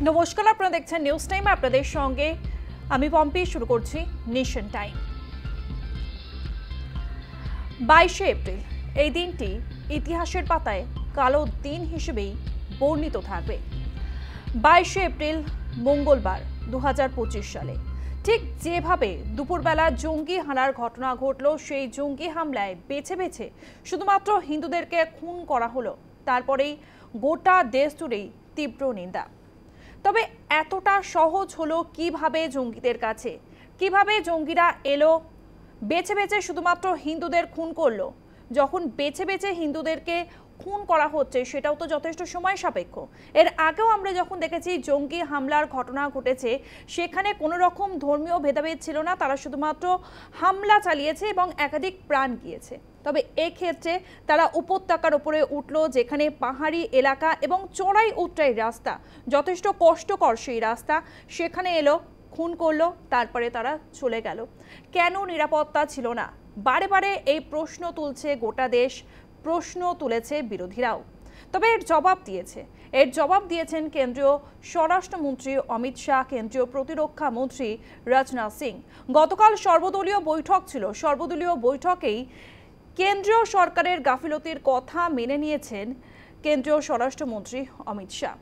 নমস্কার, আপনারা দেখছেন নিউজ টাইম। আপনাদের সঙ্গে আমি পম্পি। শুরু করছি নেশন টাইম। 22শে এপ্রিল এই দিনটি ইতিহাসের পাতায় কালো দিন হিসেবেই বর্ণিত থাকবে। 22শে এপ্রিল মঙ্গলবার 2025 সালে ঠিক যেভাবে দুপুরবেলা জঙ্গি হানার ঘটনা ঘটল, সেই জঙ্গি হামলায় বেছে বেছে শুধুমাত্র হিন্দুদেরকে খুন করা হলো, তারপরেই গোটা দেশ জুড়েই তীব্র নিন্দা। তবে এতটা সহজ হলো কিভাবে জঙ্গিদের কাছে? কিভাবে জঙ্গিরা এলো, বেছে বেছে শুধুমাত্র হিন্দুদের খুন করলো? যখন বেছে বেছে হিন্দুদেরকে খুন করা হচ্ছে সেটাও তো যথেষ্ট সময় সাপেক্ষ। এর আগেও আমরা যখন দেখেছি জঙ্গি হামলার ঘটনা ঘটেছে, সেখানে কোনো রকম ধর্মীয় ভেদাভেদ ছিল না, তারা শুধুমাত্র হামলা চালিয়েছে এবং একাধিক প্রাণ গিয়েছে। তবে এক্ষেত্রে তারা উপত্যকার উপরে উঠলো, যেখানে পাহাড়ি এলাকা এবং চড়াই উতরাই রাস্তা, যথেষ্ট কষ্টকর সেই রাস্তা, সেখানে এলো, খুন করলো, তারপরে তারা চলে গেল। কেন নিরাপত্তা ছিল না? বারে বারে এই প্রশ্ন তুলছে গোটা দেশ, প্রশ্ন তুলেছে বিরোধীরাও। তবে এর জবাব দিয়েছেন কেন্দ্রীয় স্বরাষ্ট্রমন্ত্রী অমিত শাহ, কেন্দ্রীয় প্রতিরক্ষা মন্ত্রী রাজনাথ সিং। গতকাল সর্বদলীয় বৈঠক ছিল, সর্বদলীয় বৈঠকেই কেন্দ্রীয় সরকারের গাফিলতির কথা মেনে নিয়েছেন কেন্দ্রীয় স্বরাষ্ট্রমন্ত্রী অমিত শাহ।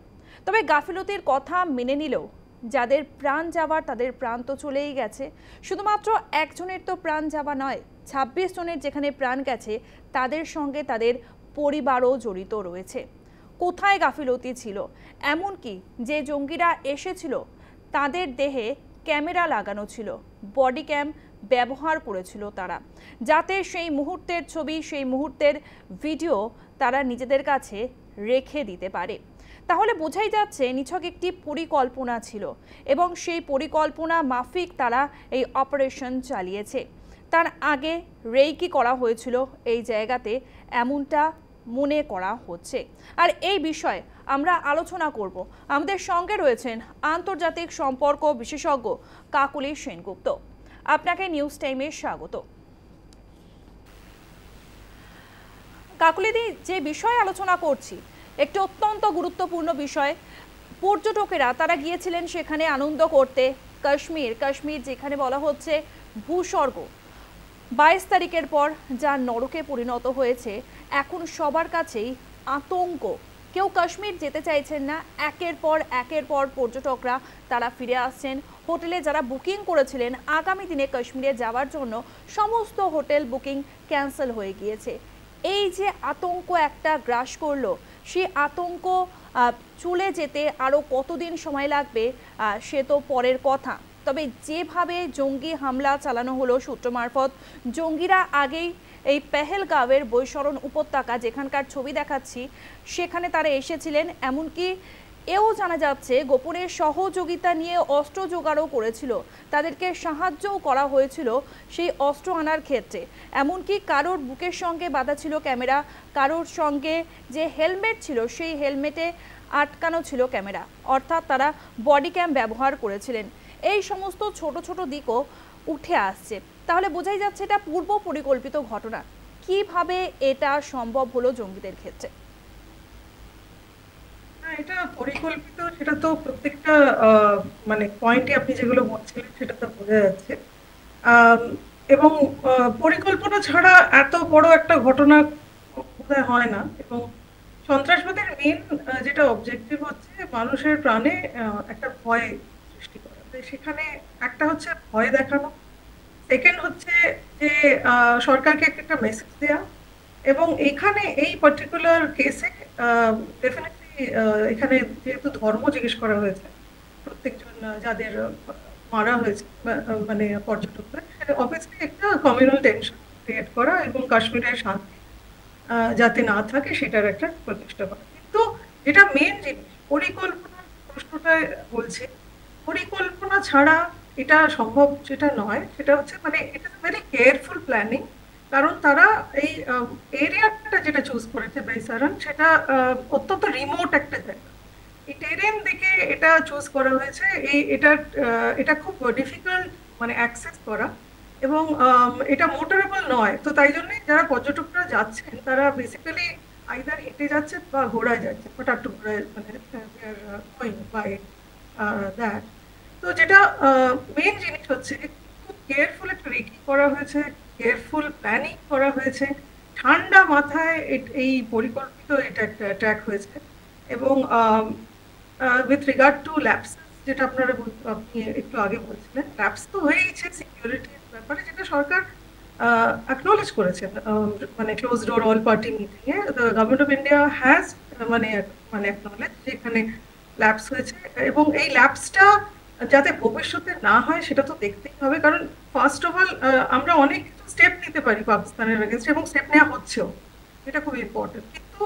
তবে গাফিলতির কথা মেনে নিলেও যাদের প্রাণ যাওয়ার, তাদের প্রাণ তো চলেই গেছে। শুধুমাত্র একজনের তো প্রাণ যাওয়া নয়, 26 জনের যেখানে প্রাণ গেছে তাদের সঙ্গে তাদের পরিবারও জড়িত রয়েছে। কোথায় গাফিলতি ছিল? এমনকি যে জঙ্গিরা এসেছিল তাদের দেহে ক্যামেরা লাগানো ছিল, বডি ক্যাম ব্যবহার করেছিল তারা, যাতে সেই মুহূর্তের ছবি, সেই মুহূর্তের ভিডিও তারা নিজেদের কাছে রেখে দিতে পারে। তাহলে বোঝাই যাচ্ছে নিছক একটি পরিকল্পনা ছিল এবং সেই পরিকল্পনা মাফিক তারা এই অপারেশন চালিয়েছে। তার আগে রেকি করা হয়েছিল এই জায়গাতে, এমনটা মনে করা হচ্ছে। আর এই বিষয়ে আমরা আলোচনা করব। আমাদের সঙ্গে রয়েছেন আন্তর্জাতিক সম্পর্ক বিশেষজ্ঞ কাকলি সেনগুপ্ত। আপনাকে নিউজ টাইমে স্বাগত। কাকলিদি, যে বিষয়ে আলোচনা করছি একটি অত্যন্ত গুরুত্বপূর্ণ বিষয়। পর্যটকেরা তারা গিয়েছিলেন সেখানে আনন্দ করতে। কাশ্মীর যেখানে বলা হচ্ছে ভূস্বর্গ, 22 তারিখের পর যা নরকে পরিণত হয়েছে, এখন সবার কাছেই আতঙ্ক। কেউ কাশ্মীর যেতে চাইছেন না। একের পর পর্যটকরা তারা ফিরে আসছেন। হোটেলে যারা বুকিং করেছিলেন আগামী দিনে কাশ্মীরে যাওয়ার জন্য, সমস্ত হোটেল বুকিং ক্যান্সেল হয়ে গিয়েছে। এই যে আতঙ্ক একটা গ্রাস করলো, সেই আতঙ্ক চলে যেতে আরও কতদিন সময় লাগবে সে তো পরের কথা। তবে যেভাবে জঙ্গি হামলা চালানো হলো সূত্র মারফত, জঙ্গিরা আগেই এই পেহেলগাঁওয়ের বৈশরণ উপত্যকা, যেখানকার ছবি দেখাচ্ছি, সেখানে তারা এসেছিলেন। এমনকি এও জানা যাচ্ছে গোপনে সহযোগিতা নিয়ে অস্ত্র জোগাড়ও করেছিল, তাদেরকে সাহায্যও করা হয়েছিল সেই অস্ত্র আনার ক্ষেত্রে। এমনকি কারোর বুকের সঙ্গে বাঁধা ছিল ক্যামেরা, কারোর সঙ্গে যে হেলমেট ছিল সেই হেলমেটে আটকানো ছিল ক্যামেরা, অর্থাৎ তারা বডি ক্যাম ব্যবহার করেছিলেন। এই সমস্ত ছোট ছোট দিকও উঠে আসছে। তাহলে বোঝাই যাচ্ছে এটা পূর্ব পরিকল্পিত ঘটনা। কিভাবে এটা সম্ভব হলো জঙ্গিদের ক্ষেত্রে? এটা পরিকল্পিত, সেটা তো প্রত্যেকটা মানে পয়েন্টে আপনি যেগুলো বলছিলেন সেটা তো বোঝা যাচ্ছে। এবং পরিকল্পনা ছাড়া এত বড় একটা ঘটনা বোধহয় হয় না। এবং সন্ত্রাসবাদের মেন যেটা অবজেক্টিভ হচ্ছে মানুষের প্রাণে একটা ভয় সৃষ্টি করা। সেখানে একটা হচ্ছে ভয় দেখানো, সেকেন্ড হচ্ছে যে সরকারকে একটা মেসেজ দেওয়া। এবং এখানে এই পার্টিকুলার কেসে ডেফিনেটলি এখানে যেহেতু ধর্ম জিজ্ঞেস করা হয়েছে, প্রত্যেকজন যাদের মারা হয়েছে মানে পর্যটকরা, অবভিয়াসলি একটা কমিউনাল টেনশন ক্রিয়েট করা এবং কাশ্মীরের শান্তি যাতে না থাকে সেটার একটা প্রচেষ্টা করা। কিন্তু যেটা মেন জিনিস, পরিকল্পনার প্রশ্নটা বলছে, পরিকল্পনা ছাড়া এটা সম্ভব যেটা নয়, সেটা হচ্ছে মানে এটা ভেরি কেয়ারফুল প্ল্যানিং। কারণ তারা এই এরিয়াটা যেটা চুজ করেছে বৈশারণ, সেটা অত্যন্ত রিমোট একটা জায়গা। এই টেরেন দেখে এটা চুজ করা হয়েছে। এটা খুব ডিফিকাল্ট মানে অ্যাক্সেস করা, এবং এটা মোটরেবল নয়। তো তাই জন্যই যারা পর্যটকরা যাচ্ছেন তারা বেসিক্যালি আইদার হেঁটে যাচ্ছে বা ঘোড়ায় যাচ্ছে, বাট একটু ঘোড়ায় মানে বাই দ্যাট। তো যেটা মেইন জিনিস হচ্ছে খুব কেয়ারফুল একটা রেকি করা হয়েছে, কেয়ারফুল প্ল্যানিং করা হয়েছে, ঠান্ডা মাথায় এই পরিকল্পিত এটা একটা অ্যাটাক হয়েছে। এবং উইথ রিগার্ড টু ল্যাপস, যেটা আপনি একটু আগে বলছিলেন, ল্যাপস তো হয়েইছে সিকিউরিটির ব্যাপারে, যেটা সরকার অ্যাকনলেজ করেছেন। মানে close door all party meeting A the government of India has মানে মানে অ্যাকনলেজ যে এখানে ল্যাপস হয়েছে। এবং এই ল্যাপসটা যাতে ভবিষ্যতে না হয় সেটা তো দেখতেই হবে, কারণ ফার্স্ট অফ অল আমরা অনেক স্টেপ নিতে পারি পাকিস্তানের এগেনস্ট, এবং স্টেপ নেওয়া হচ্ছেও, এটা খুব ইম্পর্টেন্ট। কিন্তু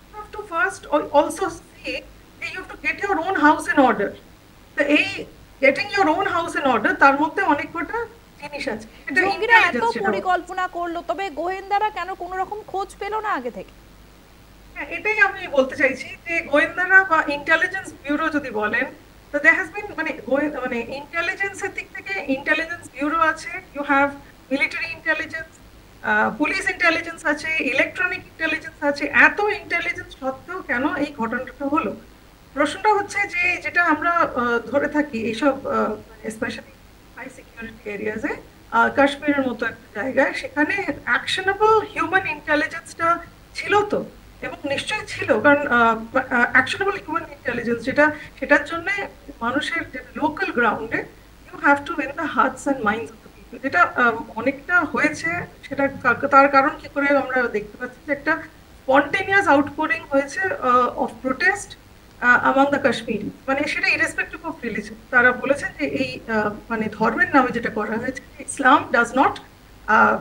you have to first also see that you have to get your own house in order. তো এই getting your own house in order, তার মধ্যে অনেক কটা জিনিস আছে। এটা জঙ্গিরা এত ইন্টেলিজেন্স, যেটা পরিকল্পনা করলো, তবে গোয়েন্দারা কেন কোনো রকম খোঁজ পেল না আগে থেকে? হ্যাঁ, এটাই আমি বলতে চাইছি যে গোয়েন্দারা বা ইন্টেলিজেন্স ব্যুরো যদি বলেন, তো দেয়ার হ্যাজ বিন মানে মানে ইন্টেলিজেন্সের দিক থেকে ইন্টেলিজেন্স ব্যুরো আছে, you have military intelligence, police intelligence আছে, ইলেকট্রনিক ইন্টেলিজেন্স আছে। এত ইন্টেলিজেন্স সত্ত্বেও কেন এই ঘটনাটা হলো? প্রশ্নটা হচ্ছে যে যেটা আমরা ধরে থাকি এইসব স্পেশালি হাই সিকিউরিটি এরিয়াজে, কাশ্মীরের মতো একটা জায়গায়, সেখানে অ্যাকশনেবল হিউম্যান ইন্টেলিজেন্সটা ছিল তো, এবং নিশ্চয়ই ছিল, কারণ অ্যাকশনেবল হিউম্যান ইন্টেলিজেন্স যেটা, সেটার জন্য মানুষের লোকাল গ্রাউন্ডে you have to win the hearts and minds of the people, যেটা অনেকটা হয়েছে। সেটা তার কারণ কি করে আমরা দেখতে পাচ্ছি যে একটা স্পন্টেনিয়াস আউটপোরিং হয়েছে of protest among the Kashmiri, মানে সেটা ইরেসপেক্টিভ অফ রিলিজন। তারা বলেছেন যে এই মানে ধর্মের নামে যেটা করা হয়েছে, Islam does not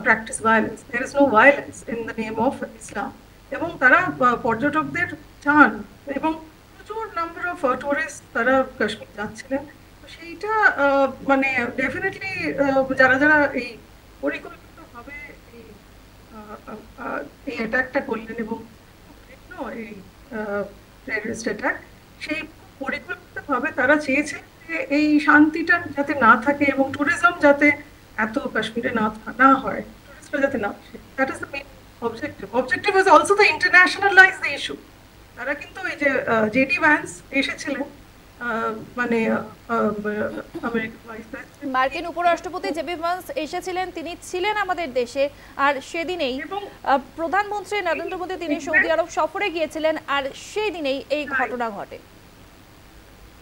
practise violence, there is no violence in the name of Islam. এবং তারা পর্যটকদের চান, এবং প্রচুর নাম্বার অফ টুরিস্ট তারা কাশ্মীর যাচ্ছিলেন। তো সেইটা মানে ডেফিনেটলি যারা যারা এই পরিকল্পিতভাবে এই এই অ্যাটাকটা করলেন, এবং এই টেররিস্ট অ্যাটাক, সেই পরিকল্পিতভাবে তারা চেয়েছে যে এই শান্তিটা যাতে না থাকে, এবং ট্যুরিজম যাতে এত কাশ্মীরে না হয়, টুরিস্টরা যাতে না আসে। That is the main objective. Objective was also the internationalise the issue. তারা কিন্তু এই যে জেডি ভ্যান্স এসেছিলেন, মানে আমেরিকান ভাইস প্রেসিডেন্ট, মার্কিন উপরাষ্ট্রপতি জেডি ভান্স এসেছিলেন, তিনি ছিলেন আমাদের দেশে, আর সেদিনেই এবং প্রধানমন্ত্রী নরেন্দ্র মোদী তিনি সৌদি আরব সফরে গিয়েছিলেন, আর সেই দিনেই এই ঘটনা ঘটে।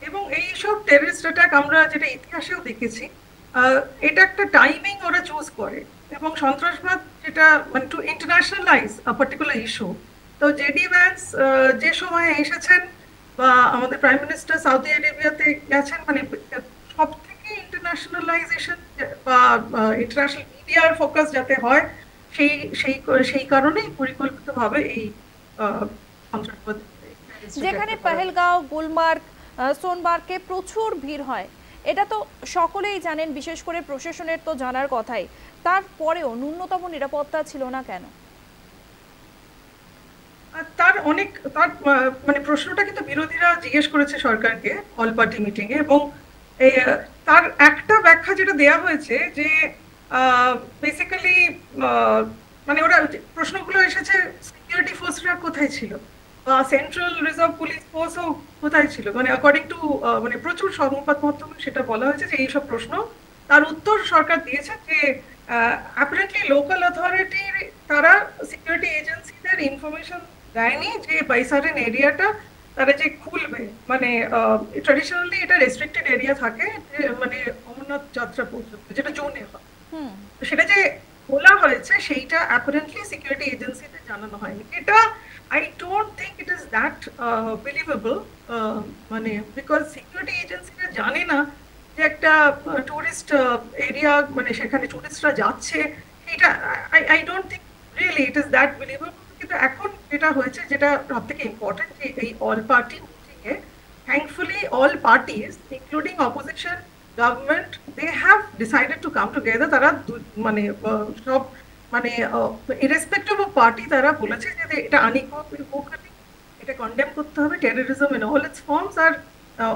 এবং এইসব টেররিস্ট অ্যাটাক আমরা যেটা ইতিহাসেও দেখেছি, এটা একটা টাইমিং ওরা চুজ করে, এবং সন্ত্রাসবাদ যেটা মানে টু ইন্টারন্যাশনালাইজ আ পার্টিকুলার ইস্যু। তো জেডি ভ্যান্স যে সময়ে এসেছেন, বা আমাদের প্রাইম মিনিস্টার সৌদি আরেবিয়াতে গেছেন, মানে সব থেকে ইন্টারন্যাশনালাইজেশন বা ইন্টারন্যাশনাল মিডিয়ার ফোকাস যাতে হয়, সেই সেই সেই কারণেই পরিকল্পিতভাবে এই সন্ত্রাসবাদ, যেখানে পেহেলগাঁও, গুলমার্গ, সোনমার্গে প্রচুর ভিড় হয়, এটা তো সকলেই জানেন, বিশেষ করে প্রশাসনের তো জানার কথাই। তারপরেও ন্যূনতম নিরাপত্তা ছিল না কেন? তার মানে প্রশ্নটা কিন্তু বিরোধীরা জিজ্ঞেস করেছে সরকারকে অল পার্টি মিটিং এ, এবং তার একটা ব্যাখ্যা যেটা দেয়া হয়েছে যে বেসিক্যালি মানে ওরা প্রশ্নগুলো এসেছে সিকিউরিটি ফোর্সরা কোথায় ছিল, বা সেন্ট্রাল রিজার্ভ পুলিশ ফোর্সও কোথায় ছিল, মানে অ্যাকর্ডিং টু মানে প্রচুর সংবাদ মাধ্যমে সেটা বলা হয়েছে যে এইসব প্রশ্ন। তার উত্তর সরকার দিয়েছে যে অ্যাপারেন্টলি লোকাল অথরিটির তারা সিকিউরিটি এজেন্সিদের ইনফরমেশন দেয়নি যে বাইসারেন এরিয়াটা তারা যে খুলবে, মানে ট্র্যাডিশনালি এটা রেস্ট্রিক্টেড এরিয়া থাকে, মানে অমরনাথ যাত্রা পর্যন্ত, যেটা জুনে হয়। তো সেটা যে খোলা হয়েছে সেইটা অ্যাপারেন্টলি সিকিউরিটি এজেন্সিদের জানানো হয়নি। এটা I don't think it is that believable, মানে বিকজ সিকিউরিটি এজেন্সিরা জানে না যে একটা টুরিস্ট এরিয়া, মানে সেখানে টুরিস্টরা যাচ্ছে, এটা I don't think really it is that believable. কিন্তু এখন যেটা হয়েছে, যেটা সব থেকে ইম্পর্টেন্ট, যে এই অল পার্টি মিটিং এ thankfully all parties including opposition, government, they have decided to come together. তারা মানে সব মানে ইরেসপেক্টিভ অফ পার্টি তারা বলেছে যে এটা আনইকুয়ালি এটা কন্ডেম করতে হবে, terrorism in all its forms. আর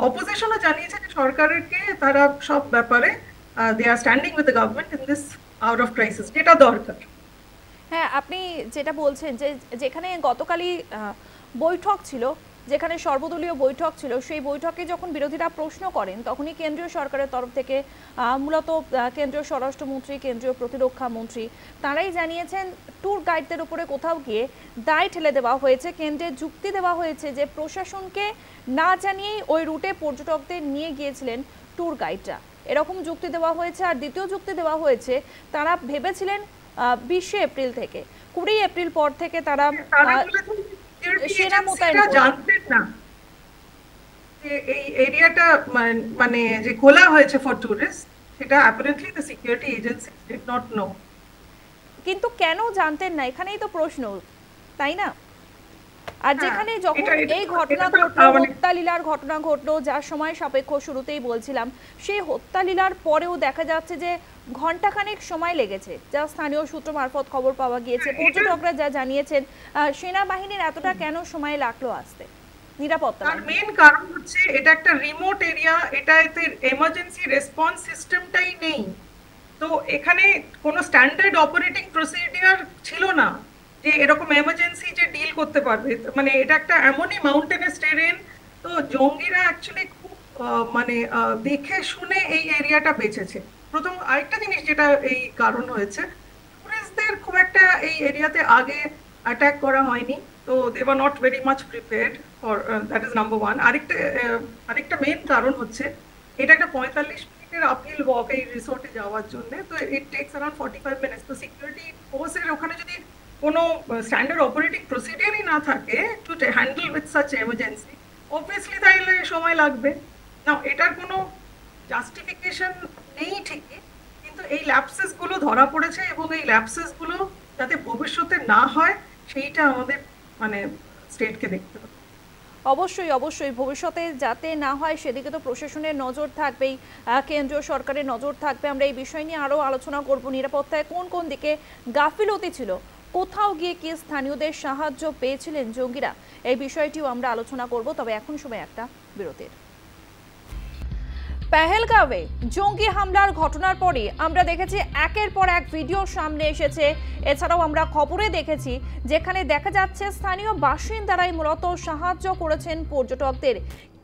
অপোজিশনও জানিয়েছে যে সরকারকে তারা সব ব্যাপারে they are standing with the government in this out of crisis, যেটা দরকার। হ্যাঁ, আপনি যেটা বলছেন যে যেখানে গতকালই বৈঠক ছিল, যেখানে সর্বদলীয় বৈঠক ছিল, সেই বৈঠকে যখন বিরোধীরা প্রশ্ন করেন তখনই কেন্দ্রীয় সরকারের তরফ থেকে মূলত কেন্দ্রীয় স্বরাষ্ট্রমন্ত্রী, কেন্দ্রীয় প্রতিরক্ষা মন্ত্রী তারাই জানিয়েছেন ট্যুর গাইডদের উপরে কোথাও গিয়ে দায় ঠেলে দেওয়া হয়েছে। কেন্দ্রের যুক্তি দেওয়া হয়েছে যে প্রশাসনকে না জানিয়েই ওই রুটে পর্যটকদের নিয়ে গিয়েছিলেন ট্যুর গাইডরা, এরকম যুক্তি দেওয়া হয়েছে। আর দ্বিতীয় যুক্তি দেওয়া হয়েছে তারা ভেবেছিলেন 20 এপ্রিল থেকে 20 এপ্রিল পর থেকে তারা সেনা মোতায়েন জানতেন না যে এই এরিয়াটা মানে যে খোলা হয়েছে ফর টুরিস্ট, সেটা apparently the security agency did not know. কিন্তু কেন জানতেন না, এখানেই তো প্রশ্ন, তাই না? আর যেখানে যখন এই ঘটনা ঘটলো, হত্যালীলার ঘটনা ঘটলো, যার সময় সাপেক্ষ শুরুতেই বলছিলাম, সেই হত্যালীলার পরেও দেখা যাচ্ছে যে ঘন্টাখানেক সময় লেগেছে, যা স্থানীয় সূত্র মারফত খবর পাওয়া গিয়েছে। পর্যটকরা যা জানিয়েছেন, সেনাবাহিনীর এতটা কেন সময় লাগলো আসতে নিরাপত্তা? তার মেইন কারণ হচ্ছে এটা একটা রিমোট এরিয়া, এটাতে এমার্জেন্সি রেসপন্স সিস্টেমটাই নেই। তো এখানে কোনো স্ট্যান্ডার্ড অপারেটিং প্রসিডিওর ছিল না যে এরকম এমার্জেন্সি যে ডিল করতে পারবে। মানে এটা একটা এমনই মাউন্টেনাস টেরেন, তো জঙ্গিরা অ্যাকচুয়ালি খুব মানে দেখে শুনে এই এরিয়াটা বেঁচেছে। প্রথম আরেকটা জিনিস যেটা এই কারণ হয়েছে, টুরিস্টদের খুব একটা এই এরিয়াতে আগে অ্যাটাক করা হয়নি, তো they were not very much prepared for that is number one. আরেকটা মেইন কারণ হচ্ছে এটা একটা 45 মিনিটের আপহিল ওয়াক এই রিসোর্টে যাওয়ার জন্য, তো ইট টেকস অ্যারাউন্ড 45 মিনিটস। তো সিকিউরিটি ফোর্সের ওখানে যদি কোনো স্ট্যান্ডার্ড অপারেটিং প্রসিডিওরই না থাকে to handle with such emergency, obviously তাইলে সময় লাগবে না। এটার কোনো জাস্টিফিকেশন নেই ঠিকই, কিন্তু এই ল্যাপসেস গুলো ধরা পড়েছে এবং এই ল্যাপসেস গুলো যাতে ভবিষ্যতে না হয় সেইটা আমাদের মানে স্টেটকে দেখতে হবে। অবশ্যই অবশ্যই ভবিষ্যতে যাতে না হয় সেদিকে তো প্রশাসনের নজর থাকবেই, কেন্দ্রীয় সরকারের নজর থাকবে। আমরা এই বিষয় নিয়ে আরও আলোচনা করব। নিরাপত্তায় কোন কোন দিকে গাফিলতি ছিল, কোথাও গিয়ে কি স্থানীয়দের সাহায্য পেয়েছিলেন জঙ্গিরা, এই বিষয়টিও আমরা আলোচনা করব। তবে এখন সময় একটা বিরতির। পেহেলগাঁওয়ে জঙ্গি হামলার ঘটনার পরে আমরা দেখেছি একের পর এক ভিডিও সামনে এসেছে। এছাড়াও আমরা খবরে দেখেছি যেখানে দেখা যাচ্ছে স্থানীয় বাসিন্দারাই মূলত সাহায্য করেছেন পর্যটকদের।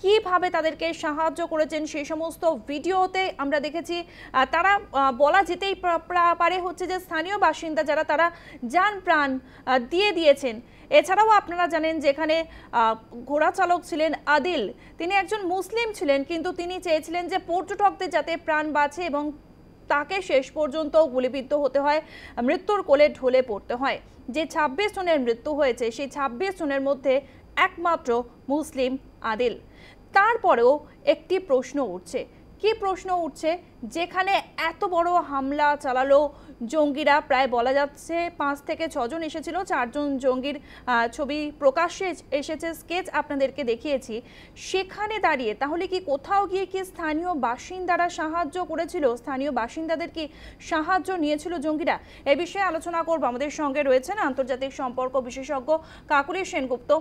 কিভাবে তাদেরকে সাহায্য করেছেন সেই সমস্ত ভিডিওতে আমরা দেখেছি। তারা বলা যেতেই পারে হচ্ছে যে স্থানীয় বাসিন্দা যারা তারা যান প্রাণ দিয়ে দিয়েছেন। এছাড়াও আপনারা জানেন যেখানে ঘোড়া চালক ছিলেন আদিল, তিনি একজন মুসলিম ছিলেন, কিন্তু তিনি চেয়েছিলেন যে পর্যটকদের যাতে প্রাণ বাঁচে এবং তাকে শেষ পর্যন্ত গুলিবিদ্ধ হতে হয়, মৃত্যুর কোলে ঢলে পড়তে হয়। যে 26 জনের মৃত্যু হয়েছে সেই 26 জনের মধ্যে একমাত্র মুসলিম আদিল। তারপরেও একটি প্রশ্ন উঠছে, কি প্রশ্ন উঠছে? যেখানে এত বড় হামলা চালালো জঙ্গিরা, প্রায় বলা যাচ্ছে 5 থেকে 6 জন এসেছিল, 4 জন জঙ্গির ছবি প্রকাশ্যে এসেছে, স্কেচ আপনাদেরকে দেখিয়েছি। সেখানে দাঁড়িয়ে তাহলে কি কোথাও গিয়ে কি স্থানীয় বাসিন্দারা সাহায্য করেছিল, স্থানীয় বাসিন্দাদের কি সাহায্য নিয়েছিল জঙ্গিরা? এ বিষয়ে আলোচনা করব। আমাদের সঙ্গে রয়েছেন আন্তর্জাতিক সম্পর্ক বিশেষজ্ঞ কাকলি সেনগুপ্ত।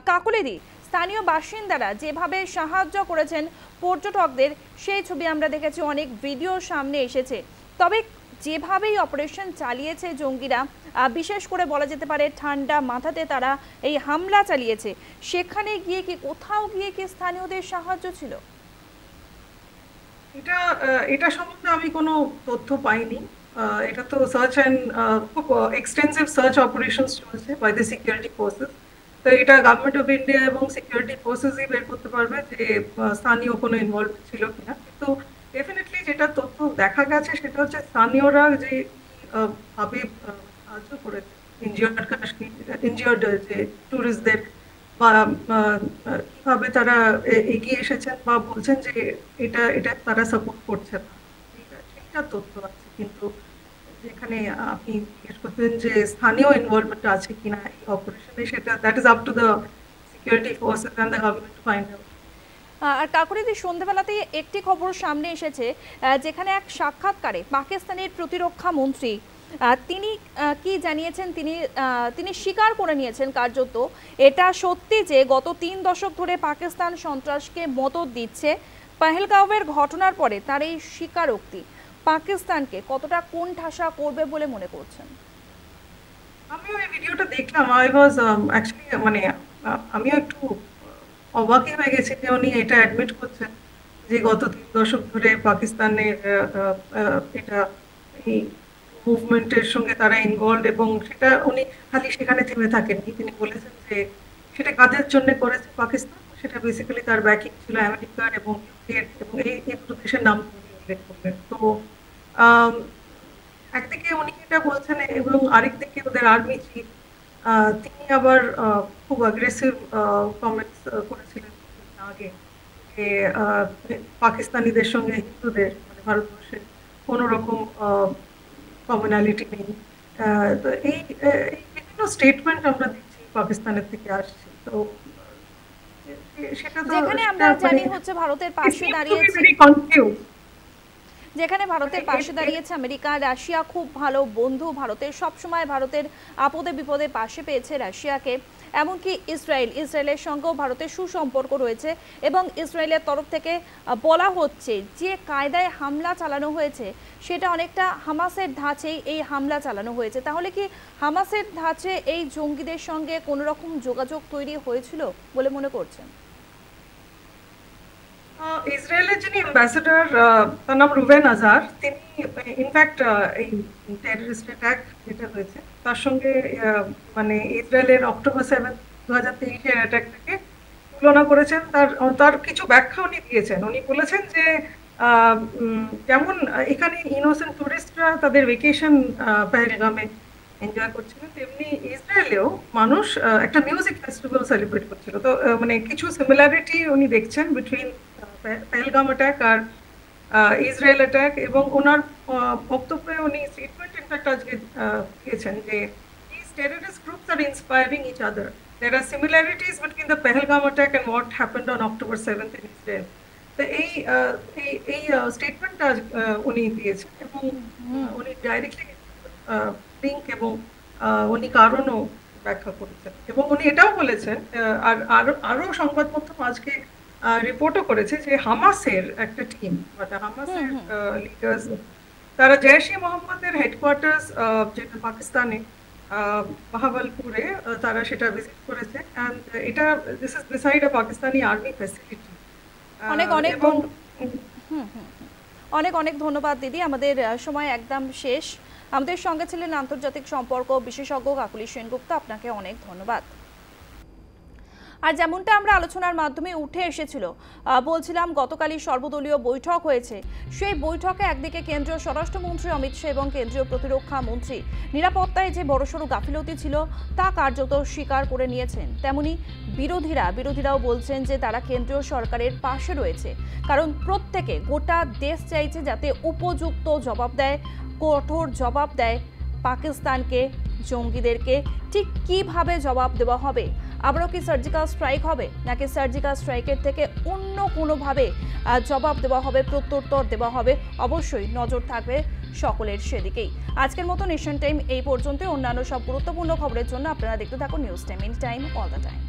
কাকলিদি, স্থানীয় বাসিন্দারা যেভাবে সাহায্য করেছেন পর্যটকদের সেই ছবি আমরা দেখেছি, অনেক ভিডিও সামনে এসেছে। তবে যেভাবেই অপারেশন চালিয়েছে জঙ্গিরা, বিশেষ করে বলা যেতে পারে ঠান্ডা মাথাতে তারা এই হামলা চালিয়েছে, সেখানে গিয়ে কি কোথাও গিয়ে কি স্থানীয়দের সাহায্য ছিল? এটা সম্বন্ধে আমি কোনো তথ্য পাইনি। এটা তো সার্চ অ্যান্ড খুব এক্সটেন্সিভ সার্চ অপারেশনস চলছে বাই দ্য সিকিউরিটি ফোর্সেস। তো এটা গভর্নমেন্ট অফ ইন্ডিয়া এবং সিকিউরিটি ফোর্সেসই বের করতে পারবে যে স্থানীয় কোনো ইনভলভ ছিল কিনা। কিন্তু ডেফিনেটলি যেটা তথ্য দেখা গেছে সেটা হচ্ছে স্থানীয়রা যে ভাবে সাহায্য করেছে ইনজিওর্ড যে টুরিস্টদের, বা কিভাবে তারা এগিয়ে এসেছেন বা বলছেন যে এটা তারা সাপোর্ট করছে না, এটা তথ্য আছে। কিন্তু যেখানে আপনি জিজ্ঞেস করতেন যে স্থানীয় ইনভলভমেন্ট আছে কিনা এই অপারেশনে, সেটা that is up to the security forces and the government to find out. আর কাকুরিদি, সন্ধ্যাবেলাতেই একটি খবর সামনে এসেছে যেখানে এক সাক্ষাৎকারে পাকিস্তানের প্রতিরক্ষা মন্ত্রী তিনি কি জানিয়েছেন, তিনি স্বীকার করে নিয়েছেন কার্যত এটা সত্যি যে গত 3 দশক ধরে পাকিস্তান সন্ত্রাসকে মদত দিচ্ছে। পেহেলগাঁওয়ের ঘটনার পরে তার এই স্বীকারোক্তি পাকিস্তানকে কতটা কোণঠাসা করবে বলে মনে করছেন? আমিও এই ভিডিওটা দেখলাম। আই ওয়াজ অ্যাকচুয়ালি মানে আমিও একটু অবাকই হয়ে গেছি যে উনি এটা অ্যাডমিট করছেন যে গত 3 দশক ধরে পাকিস্তানের এটা এই মুভমেন্টের সঙ্গে তারা ইনভলভ, এবং সেটা উনি খালি সেখানে থেমে থাকেননি। তিনি বলেছেন যে সেটা কাদের জন্য করেছে পাকিস্তান, সেটা বেসিক্যালি তার ব্যাকিং ছিল আমেরিকার এবং ইউকের, এবং এই দুটো দেশের নাম উনি উল্লেখ করলেন। তো আম, একদিকে উনি এটা বলছেন এবং আরেকদিকে ওদের আর্মি চিফ তিনি আবার খুব অ্যাগ্রেসিভ কমেন্টস করেছিলেন কিছুদিন আগে যে পাকিস্তানিদের সঙ্গে হিন্দুদের মানে ভারতবর্ষের কোনো রকম কমনালিটি নেই। তো এই বিভিন্ন স্টেটমেন্ট আমরা দেখছি পাকিস্তানের থেকে আসছে। তো সেটা তো যেখানে আমরা জানি হচ্ছে ভারতের পাশে দাঁড়িয়েছে, যেখানে ভারতের পাশে দাঁড়িয়েছে আমেরিকা, রাশিয়া খুব ভালো বন্ধু ভারতের, সবসময় ভারতের আপদে বিপদে পাশে পেয়েছে রাশিয়াকে। এমনকি ইসরায়েলের সঙ্গেও ভারতের সুসম্পর্ক রয়েছে, এবং ইসরায়েলের তরফ থেকে বলা হচ্ছে যে কায়দায় হামলা চালানো হয়েছে সেটা অনেকটা হামাসের ধাঁচেই এই হামলা চালানো হয়েছে। তাহলে কি হামাসের ধাঁচে এই জঙ্গিদের সঙ্গে কোনো রকম যোগাযোগ তৈরি হয়েছিল বলে মনে করছেন? ইসরায়েলের যিনি অ্যাম্বাসেডর তার নাম রুবেন আজার, তিনি ইনফ্যাক্ট এই টেররিস্ট অ্যাটাক যেটা হয়েছে তার সঙ্গে মানে ইসরায়েলের অক্টোবর 7, 2023 অ্যাটাকটাকে তুলনা করেছেন। তার কিছু ব্যাখ্যা উনি দিয়েছেন। উনি বলেছেন যে যেমন এখানে ইনোসেন্ট টুরিস্টরা তাদের ভেকেশন পেহেলগামে এনজয় করছিলেন, তেমনি ইসরায়েলেও মানুষ একটা মিউজিক ফেস্টিভ্যাল সেলিব্রেট করছিল। তো মানে কিছু সিমিলারিটি উনি দেখছেন বিটুইন পেহেলগাম অ্যাটাক আর ইসরায়েল অ্যাটাক, এবং ওনার বক্তব্যে উনি স্টেটমেন্ট ইনফ্যাক্ট আজকে দিয়েছেন যে these terrorist groups are inspiring each other. There are similarities between the Pahalgam attack and what happened on October 7th in Israel. তো এই স্টেটমেন্টটা উনি দিয়েছেন, এবং উনি ডাইরেক্টলি লিঙ্ক এবং উনি কারণও ব্যাখ্যা করেছেন, এবং উনি এটাও বলেছেন আর আরো সংবাদ মাধ্যম আজকে রিপোর্টও করেছে যে হামাসের একটা টিম, মানে হামাসের লিডার্স, তারা জৈশ-ই মোহাম্মদের হেডকোয়ার্টার্স যেটা পাকিস্তানে বাহাওয়ালপুরে, তারা সেটা ভিজিট করেছে। অ্যান্ড এটা this is beside a Pakistani army facility. অনেক অনেক অনেক অনেক ধন্যবাদ দিদি, আমাদের সময় একদম শেষ। আমাদের সঙ্গে ছিলেন আন্তর্জাতিক সম্পর্ক বিশেষজ্ঞ কাকলি সেনগুপ্ত, আপনাকে অনেক ধন্যবাদ। আর যেমনটা আমরা আলোচনার মাধ্যমে উঠে এসেছিল, বলছিলাম গতকালই সর্বদলীয় বৈঠক হয়েছে। সেই বৈঠকে একদিকে কেন্দ্রীয় স্বরাষ্ট্রমন্ত্রী অমিত শাহ এবং কেন্দ্রীয় প্রতিরক্ষা মন্ত্রী নিরাপত্তায় যে বড়সড় গাফিলতি ছিল তা কার্যত স্বীকার করে নিয়েছেন। তেমনি বিরোধীরাও বলছেন যে তারা কেন্দ্রীয় সরকারের পাশে রয়েছে, কারণ প্রত্যেকে গোটা দেশ চাইছে যাতে উপযুক্ত জবাব দেয়, কঠোর জবাব দেয় পাকিস্তানকে, জঙ্গিদেরকে। ঠিক কিভাবে জবাব দেওয়া হবে? আবারও কি সার্জিক্যাল স্ট্রাইক হবে, নাকি সার্জিক্যাল স্ট্রাইকের থেকে অন্য কোনোভাবে জবাব দেওয়া হবে, প্রত্যুত্তর দেওয়া হবে? অবশ্যই নজর থাকবে সকলের সেদিকেই। আজকের মতো নেশন টাইম এই পর্যন্ত। অন্যান্য সব গুরুত্বপূর্ণ খবরের জন্য আপনারা দেখতে থাকুন news time, any time, all the time.